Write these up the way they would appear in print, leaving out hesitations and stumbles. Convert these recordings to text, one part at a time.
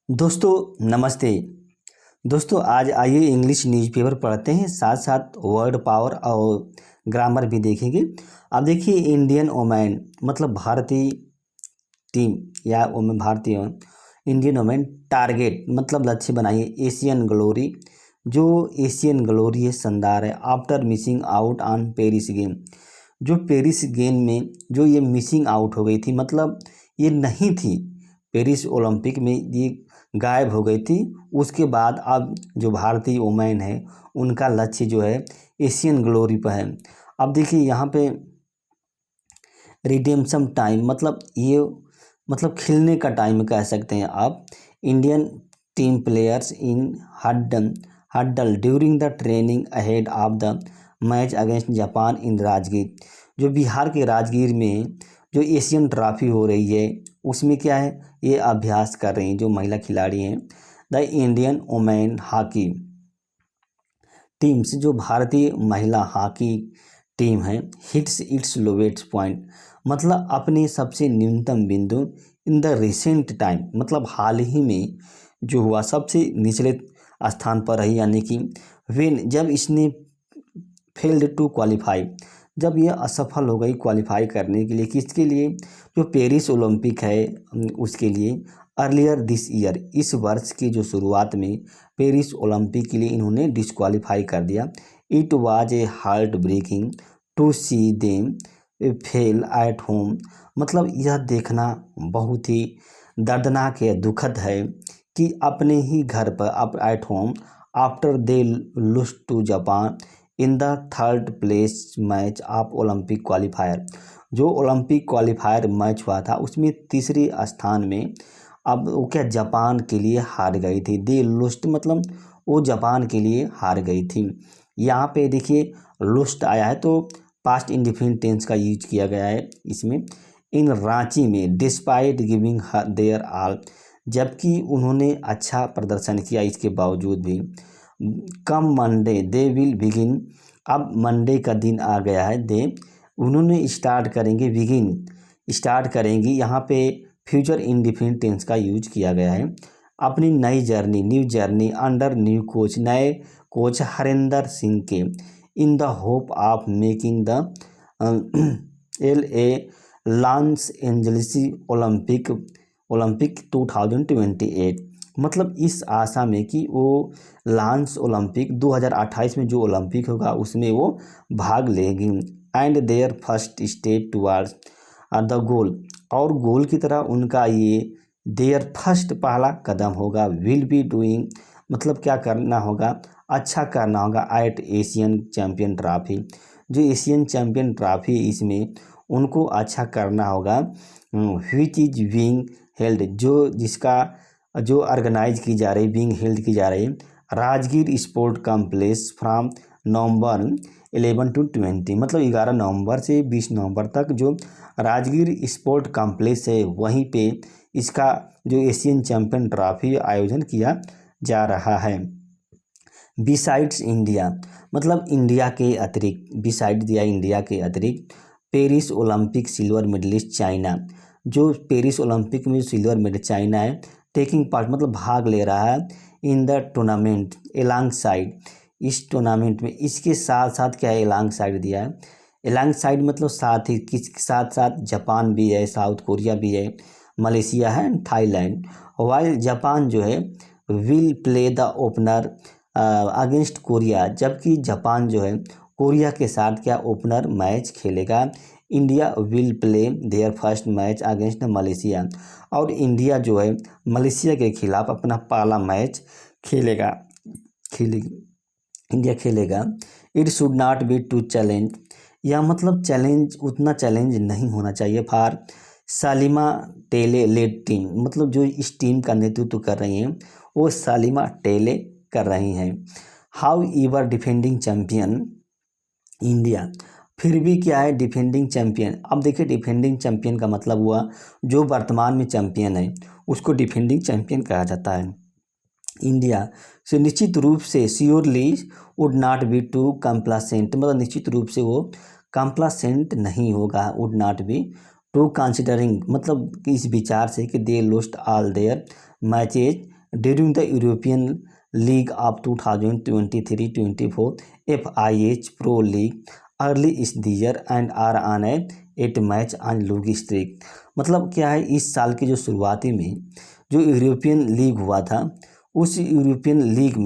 दोस्तों नमस्ते। दोस्तों आज आइए इंग्लिश न्यूज़पेपर पढ़ते हैं, साथ साथ वर्ड पावर और ग्रामर भी देखेंगे। अब देखिए, इंडियन ओमेन मतलब भारतीय टीम या भारतीय इंडियन ओमेन टारगेट मतलब लक्ष्य बनाइए एशियन ग्लोरी। जो एशियन ग्लोरी है शानदार है after missing out on Paris game. जो पेरिस गेम में जो ये मिसिंग आउट हो गई थी, मतलब ये नहीं थी पेरिस ओलंपिक में, ये गायब हो गई थी। उसके बाद अब जो भारतीय वुमेन है उनका लक्ष्य जो है एशियन ग्लोरी पर है। अब देखिए यहाँ पे रिडेम्पशन टाइम मतलब ये मतलब खिलने का टाइम कह सकते हैं आप। Indian team players in huddle during the training ahead of the match against Japan in Rajgir. जो बिहार के राजगीर में जो एशियन ट्रॉफी हो रही है उसमें क्या है, ये अभ्यास कर रही हैं जो महिला खिलाड़ी हैं। The Indian women hockey teams, जो भारतीय महिला हॉकी टीम है, हिट्स इट्स लोवेस्ट पॉइंट मतलब अपने सबसे न्यूनतम बिंदु इन द रिसेंट टाइम मतलब हाल ही में जो हुआ सबसे निचले स्थान पर रही, यानी कि वेन जब इसने फेल्ड टू क्वालिफाई, जब यह असफल हो गई क्वालिफाई करने के लिए। किसके लिए? जो पेरिस ओलंपिक है उसके लिए। अर्लियर दिस ईयर, इस वर्ष की जो शुरुआत में पेरिस ओलंपिक के लिए इन्होंने डिस्क्वालीफाई कर दिया। It was a heartbreaking to see them fail at home मतलब यह देखना बहुत ही दर्दनाक या दुखद है कि अपने ही घर पर up at home after they lose to Japan in the third place match of Olympic qualifier. जो ओलंपिक क्वालिफायर मैच हुआ था उसमें तीसरे स्थान में अब वो क्या जापान के लिए हार गई थी। दे लुस्ट मतलब वो जापान के लिए हार गई थी। यहाँ पे देखिए लुस्ट आया है तो पास्ट इंडिफिनिट टेंस का यूज किया गया है इसमें। इन रांची में डिस्पाइट गिविंग देयर ऑल, जबकि उन्होंने अच्छा प्रदर्शन किया इसके बावजूद भी। कम मंडे दे विल बिगिन, अब मंडे का दिन आ गया है। दे उन्होंने स्टार्ट करेंगे, बिगिन स्टार्ट करेंगी, यहाँ पे फ्यूचर इंडिफिनिट टेंस का यूज किया गया है। अपनी नई journey new journey under new coach, नए कोच हरिंदर सिंह के। In the hope of making the LA Los Angeles Olympic 2028 मतलब इस आशा में कि वो लॉस ओलंपिक 2028 में जो ओलंपिक होगा उसमें वो भाग लेंगी। And their first step towards the goal, और गोल की तरह उनका ये देयर फर्स्ट पहला कदम होगा। विल बी डूइंग मतलब क्या करना होगा, अच्छा करना होगा। एट एशियन चैम्पियन ट्रॉफी, जो एशियन चैम्पियन ट्रॉफी इसमें उनको अच्छा करना होगा। व्हिच इज बीइंग हेल्ड, जो जिसका जो ऑर्गेनाइज की जा रही, बीइंग हेल्ड की जा रही Rajgir sport complex from November 11 to 20 मतलब 11 नवंबर से 20 नवंबर तक जो राजगीर स्पोर्ट कॉम्प्लेक्स है वहीं पे इसका जो एशियन चैम्पियन ट्रॉफी आयोजन किया जा रहा है। बिसाइड्स इंडिया मतलब इंडिया के अतिरिक्त, बिसाइड दिया इंडिया के अतिरिक्त। Paris Olympic silver medalist China, जो पेरिस ओलंपिक में सिल्वर मेडल चाइना है, टेकिंग पार्ट मतलब भाग ले रहा है। In the tournament alongside, इस टूर्नामेंट में इसके साथ साथ क्या है, एलॉन्ग साइड दिया है। एलॉन्ग साइड मतलब साथ ही, किसके साथ साथ? जापान भी है, साउथ कोरिया भी है, मलेशिया है, थाईलैंड। वाइल जापान जो है will play the opener against Korea, जबकि जापान जो है कोरिया के साथ क्या ओपनर मैच खेलेगा। India will play their first match against Malaysia, और इंडिया जो है मलेशिया के खिलाफ अपना पहला मैच खेलेगा इंडिया खेलेगा। It should not be too challenge, या मतलब चैलेंज उतना चैलेंज नहीं होना चाहिए। For Salima Tete led team मतलब जो इस टीम का नेतृत्व कर रही हैं वो सालिमा टेले कर रही हैं। How ever defending champion India, फिर भी क्या है डिफेंडिंग चैम्पियन। अब देखिए डिफेंडिंग चैम्पियन का मतलब हुआ जो वर्तमान में चैम्पियन है उसको डिफेंडिंग चैम्पियन कहा जाता है। इंडिया से निश्चित रूप से surely would not be too complacent मतलब निश्चित रूप से वो कंप्लासेंट नहीं होगा। Would not be too considering मतलब इस विचार से कि they lost all their matches during the European league of 2023-24 FIH pro league early this year and are on a 8 match on losing streak. मतलब क्या है, इस साल की जो शुरुआती में जो यूरोपियन लीग हुआ था, उस यूरोपियन लीग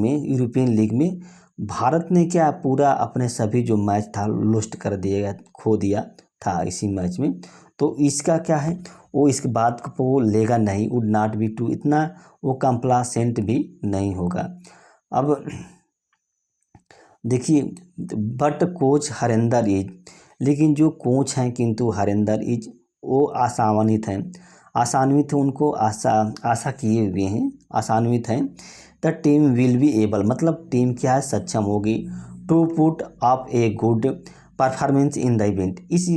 में भारत ने क्या पूरा अपने सभी जो मैच था लॉस्ट कर दिया, खो दिया था इसी मैच में। तो इसका क्या है, वो इसके बाद वो लेगा नहीं, वुड नॉट बी टू, इतना वो कंप्लासेंट भी नहीं होगा। अब देखिए, बट कोच हरेंद्र इज, लेकिन जो कोच हैं किंतु हरेंद्र इज वो आसान्वित हैं, उनको आशा किए हुए हैं, आसान्वित हैं। The team will be able, मतलब टीम क्या है, सक्षम होगी, to put up a good performance in the event, इस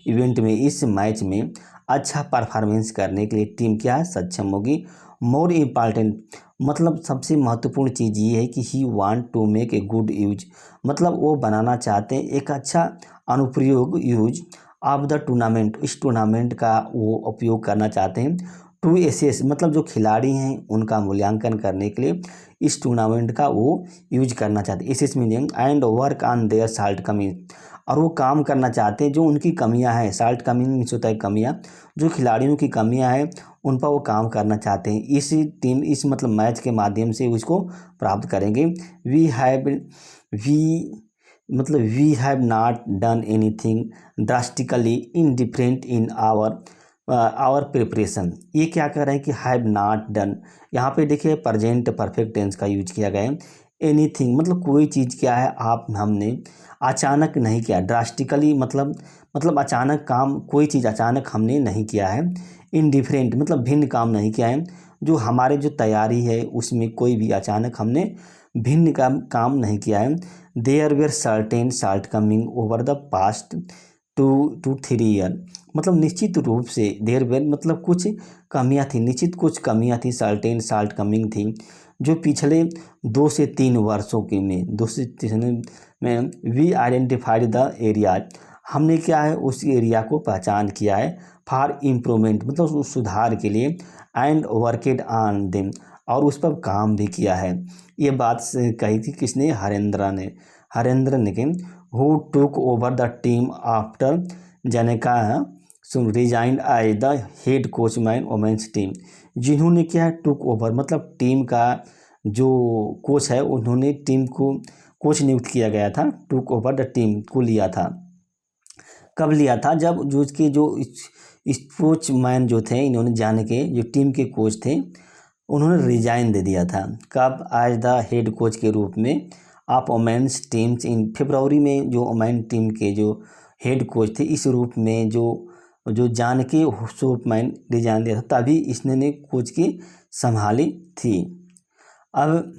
इवेंट में, इस मैच में अच्छा परफॉर्मेंस करने के लिए टीम क्या है, सक्षम होगी। मोर इम्पॉर्टेंट, मतलब सबसे महत्वपूर्ण चीज़ ये है कि he want to make a good use, मतलब वो बनाना चाहते हैं एक अच्छा अनुप्रयोग यूज ऑफ द टूर्नामेंट, इस टूर्नामेंट का वो उपयोग करना चाहते हैं। टू एसेस, मतलब जो खिलाड़ी हैं उनका मूल्यांकन करने के लिए इस टूर्नामेंट का वो यूज करना चाहते हैं, assess meaning and work on their shortcoming, और वो काम करना चाहते हैं जो उनकी कमियां हैं, साल्ट कमी मीन्स होता है कमियां, जो खिलाड़ियों की कमियां हैं उन पर वो काम करना चाहते हैं। इस मतलब मैच के माध्यम से उसको प्राप्त करेंगे। We have not done anything drastically indifferent in our preparation. ये क्या कह रहे हैं कि हैव नॉट डन, यहाँ पे देखिए प्रेजेंट परफेक्ट टेंस का यूज किया गया है। एनीथिंग मतलब कोई चीज़ क्या है, हमने अचानक नहीं किया, ड्रास्टिकली मतलब अचानक काम, कोई चीज़ अचानक हमने नहीं किया है। इनडिफरेंट मतलब भिन्न काम नहीं किया है, जो हमारे जो तैयारी है उसमें कोई भी अचानक हमने भिन्न काम नहीं किया है। There were certain shortcoming over the past 2 to 3 year, मतलब निश्चित रूप से देयर वेर मतलब कुछ कमियां थी, निश्चित कुछ कमियां थी, सर्टेन साल्ट कमिंग थी जो पिछले 2 से 3 वर्षों के में 2 से 3 में वी आइडेंटिफाइड द एरिया, हमने क्या है उस एरिया को पहचान किया है। फॉर इम्प्रूवमेंट मतलब उस सुधार के लिए, एंड वर्केड ऑन देम, और उस पर काम भी किया है। ये बात कही थी किसने, हरेंद्र ने who took over the team after Janneke resigned as the head coach main women's team, जिन्होंने क्या टुक ओवर मतलब टीम का जो कोच है, उन्होंने टीम को कोच नियुक्त किया गया था, टुक ओवर द टीम को लिया था। कब लिया था, जब जो उसके जो कोच मैन जो थे, इन्होंने जाने के जो टीम के कोच थे उन्होंने रिजाइन दे दिया था। कब, एज द हेड कोच के रूप में ऑफ वोमेन्स टीम्स इन फरवरी में, जो वोमेन टीम के जो हेड कोच थे इस रूप में जो जान के मैन रिजाइन दिया था, तभी इसने कोच की संभाली थी। अब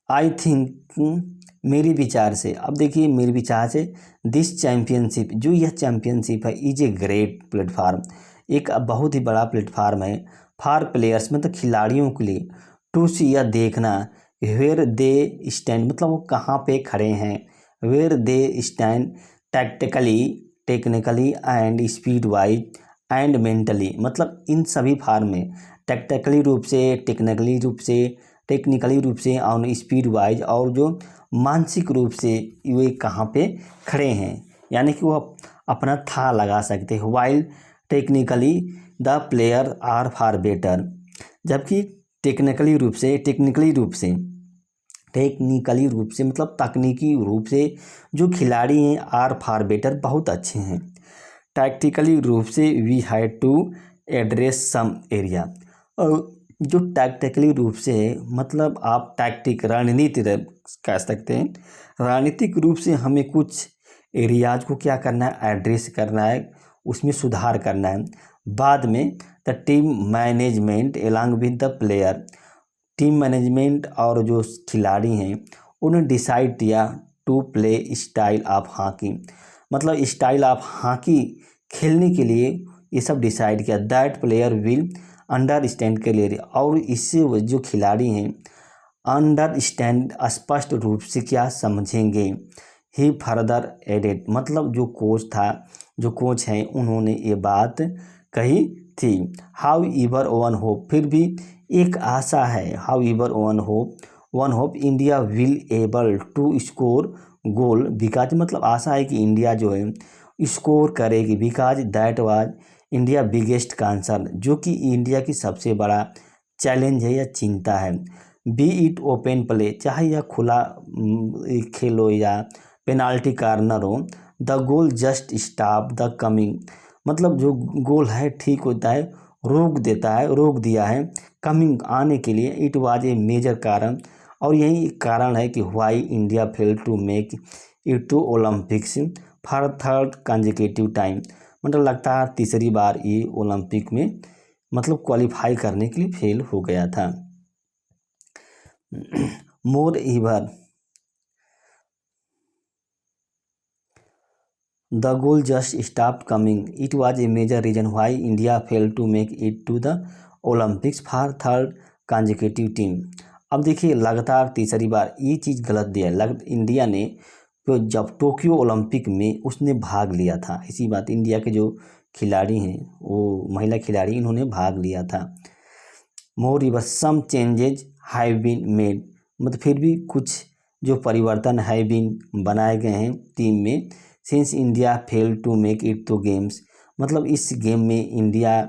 आई थिंक, मेरे विचार से, अब देखिए मेरे विचार से, दिस चैम्पियनशिप, जो यह चैम्पियनशिप है, इज ए ग्रेट प्लेटफार्म, एक बहुत ही बड़ा प्लेटफार्म है। फॉर प्लेयर्स मतलब खिलाड़ियों के लिए, टू सी यह देखना, वेयर दे स्टैंड मतलब वो कहाँ पे खड़े हैं, where they stand technically and speed wise and mentally, मतलब इन सभी फार्म में टेक्निकली रूप से और स्पीड वाइज, और जो मानसिक रूप से वे कहाँ पे खड़े हैं, यानी कि वो अपना था लगा सकते हैं। While technically the player are far better, जबकि टेक्निकली रूप से मतलब तकनीकी रूप से जो खिलाड़ी हैं आर फार बेटर बहुत अच्छे हैं। टैक्टिकली रूप से we had to address some area, और जो टैक्टिकली रूप से मतलब आप रणनीति कह सकते हैं, रणनीतिक रूप से हमें कुछ एरियाज को क्या करना है, एड्रेस करना है, उसमें सुधार करना है। बाद में the team management along with the player, team management और जो खिलाड़ी हैं उन्होंने डिसाइड किया to play style of hockey, मतलब स्टाइल ऑफ हॉकी खेलने के लिए ये सब डिसाइड किया। That player will understand clearly, और इससे जो खिलाड़ी हैं अंडरस्टैंड स्पष्ट रूप से क्या समझेंगे। ही फर्दर एडेड, मतलब जो कोच हैं उन्होंने ये बात कही थी। हाउ इवर वन होप, फिर भी एक आशा है। However one hope India will able to score goal because, मतलब आशा है कि इंडिया जो है स्कोर करेगी, because that was India biggest concern, जो कि इंडिया की सबसे बड़ा चैलेंज है या चिंता है। बी इट ओपन प्ले, चाहे यह खुला खेल हो या पेनाल्टी कार्नर हो, the goal just stop the coming, मतलब जो गोल है ठीक होता है, रोक दिया है कमिंग आने के लिए। इट वाज ए मेजर कारण, और यही कारण है कि why India fail to make it to Olympics for third consecutive time, मतलब लगता है तीसरी बार ये ओलंपिक में मतलब क्वालिफाई करने के लिए फेल हो गया था। Moreover the goal just stop coming, it was a major reason why India fail to make it to the Olympics for third consecutive team. अब देखिए लगातार तीसरी बार ये चीज़ गलत दिया है। इंडिया ने तो जब टोक्यो ओलंपिक में उसने भाग लिया था, इसी बात इंडिया के जो खिलाड़ी हैं वो महिला खिलाड़ी, इन्होंने भाग लिया था। मोर इवर सम चेंजेज हैव बीन मेड, मतलब फिर भी कुछ जो परिवर्तन है बीन बनाए गए हैं टीम में। Since India fail to make it to games, मतलब इस गेम में India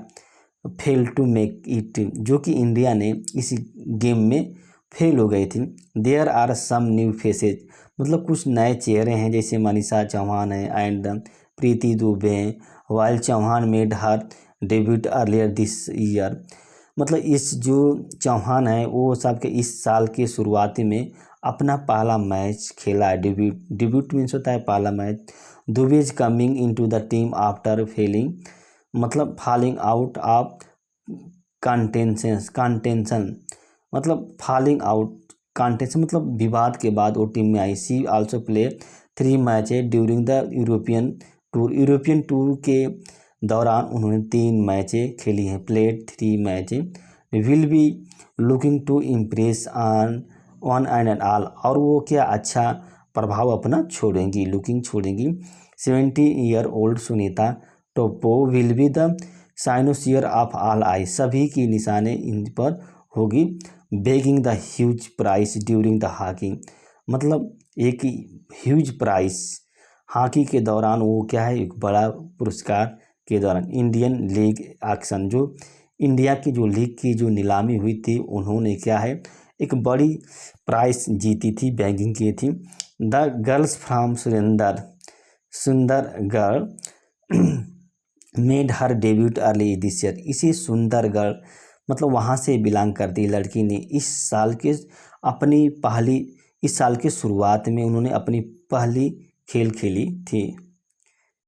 fail to make it, जो कि इंडिया ने इस गेम में फेल हो गई थी। There are some new faces, मतलब कुछ नए चेहरे हैं, जैसे मनीषा चौहान है एंड प्रीति दुबे हैं। While Chauhan made her debut earlier this year, मतलब इस जो चौहान है वो सबके इस साल के शुरुआती में अपना पहला मैच खेला है। डिब्यूट मीन्स होता है पहला मैच। Dubey is coming into the team after failing, मतलब फॉलिंग आउट ऑफ कंटेंशन, मतलब फॉलिंग आउट कंटेंशन, मतलब विवाद के बाद वो टीम में आई। She also play 3 matches during the European tour के दौरान उन्होंने 3 मैचें खेली हैं, प्लेड 3 मैचें। Will be looking to impress on and all, और वो क्या अच्छा प्रभाव अपना छोड़ेंगी, लुकिंग छोड़ेंगी। 70 year old Sunita Toppo will be the cynosure of all eye, सभी की निशाने इन पर होगी। Begging the huge price during the hockey, मतलब एक ह्यूज प्राइस हॉकी के दौरान, वो क्या है एक बड़ा पुरस्कार के दौरान। इंडियन लीग एक्शन, जो इंडिया की जो लीग की जो नीलामी हुई थी, उन्होंने क्या है एक बड़ी प्राइस जीती थी, बैंकिंग की थी। द गर्ल्स फ्रॉम सुंदर girl made her debut early this year, इसी सुंदर गर्ल, मतलब वहाँ से बिलोंग करती लड़की ने इस साल के शुरुआत में उन्होंने अपनी पहली खेल खेली थी।